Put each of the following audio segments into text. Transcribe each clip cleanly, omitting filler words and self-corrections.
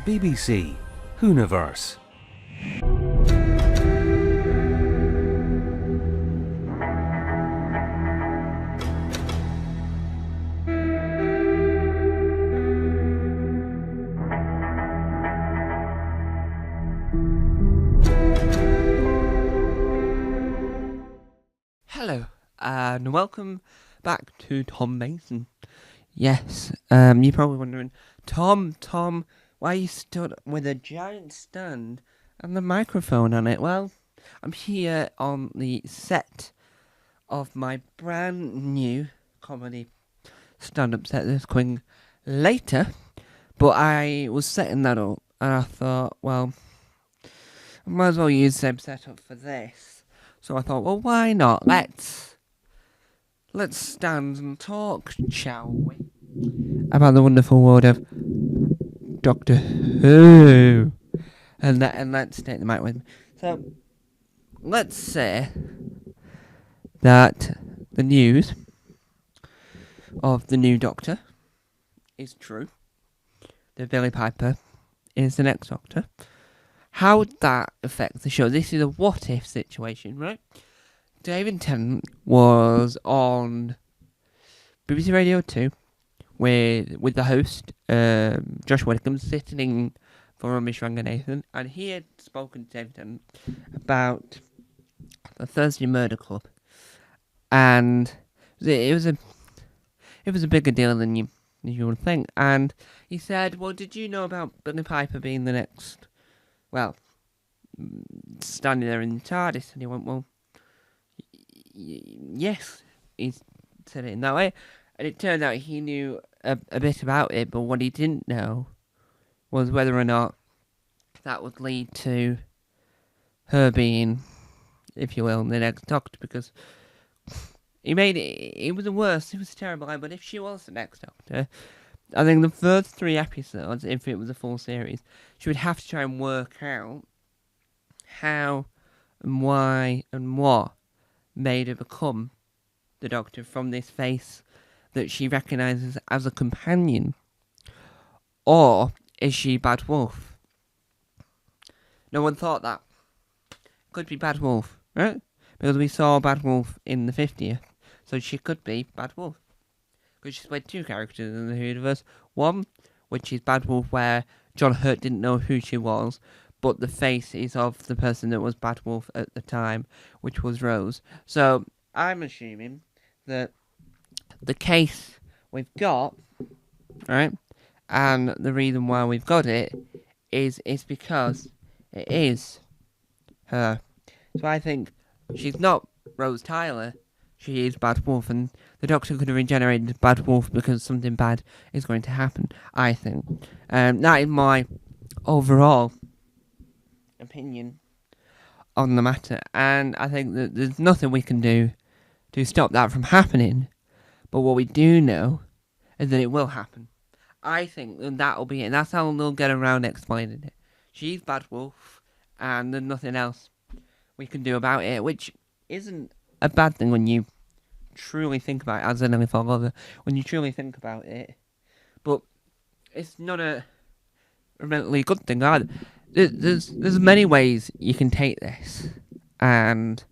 BBC Hooniverse. Hello, and welcome back to Tom Mason. Yes, you're probably wondering, Tom, why you stood with a giant stand and the microphone on it? Well, I'm here on the set of my brand new comedy stand-up set that's coming later, but I was setting that up, and I thought, well, I might as well use the same setup for this. So I thought, well, why not? Let's stand and talk, shall we? About the wonderful world of Doctor Who. And let's take the mic with me. So, let's say that the news of the new Doctor is true. That Billie Piper is the next Doctor. How would that affect the show? This is a what-if situation, right? David Tennant was on BBC Radio 2 with the host, Josh Widdicombe, sitting for Ramesh Ranganathan, and he had spoken to David Tennant about the Thursday Murder Club, and it was a bigger deal than you would think. And he said, "Well, did you know about Billie Piper being the next?" Well, standing there in the TARDIS, and he went, well, yes, he said it in that way, and it turned out he knew a bit about it, but what he didn't know was whether or not that would lead to her being, if you will, the next Doctor, because he made it was the worst, it was a terrible line, but if she was the next Doctor, I think the first 3 episodes, if it was a full series, she would have to try and work out how and why and what made her become the Doctor from this face that she recognises as a companion. Or is she Bad Wolf? No one thought that. Could be Bad Wolf, right? Because we saw Bad Wolf in the 50th, so she could be Bad Wolf. Because she's played 2 characters in the universe. One, which is Bad Wolf, where John Hurt didn't know who she was, but the face is of the person that was Bad Wolf at the time, which was Rose. So I'm assuming that the case we've got, right, and the reason why we've got it is because it is her. So I think she's not Rose Tyler. She is Bad Wolf, and the Doctor could have regenerated Bad Wolf because something bad is going to happen, I think. That is my overall opinion on the matter, and I think that there's nothing we can do to stop that from happening, but what we do know is that it will happen. I think that'll be it, and that's how they'll get around explaining it. She's Bad Wolf, and there's nothing else we can do about it, which isn't a bad thing when you truly think about it, as an Ellie Fogger, when you truly think about it. But it's not a really good thing either. There's many ways you can take this, and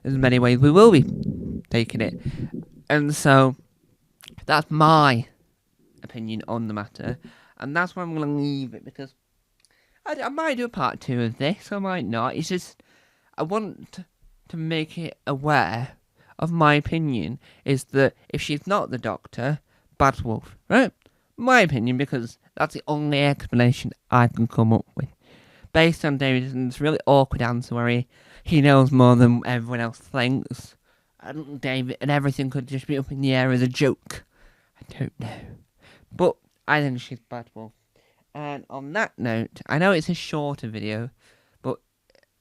there's many ways we will be taking it. And so that's my opinion on the matter, and that's where I'm going to leave it, because I might do a part 2 of this, I might not. It's just I want to make it aware of my opinion is that if she's not the Doctor, Bad Wolf, right? My opinion, because that's the only explanation I can come up with. Based on David's really awkward answer where he knows more than everyone else thinks. And David, and everything could just be up in the air as a joke. I don't know. But I think she's Bad Wolf. And on that note, I know it's a shorter video, but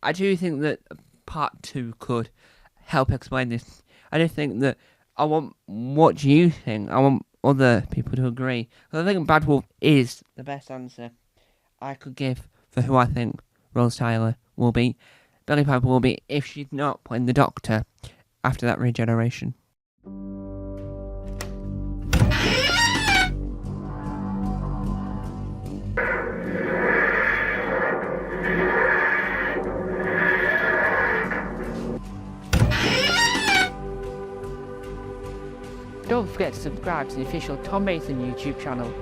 I do think that part 2 could help explain this. I just think that I want what do you think? I want other people to agree. Because I think Bad Wolf is the best answer I could give for who I think Rose Tyler will be. Billie Piper will be if she's not playing the Doctor after that regeneration. Don't forget to subscribe to the official Tom Mason YouTube channel.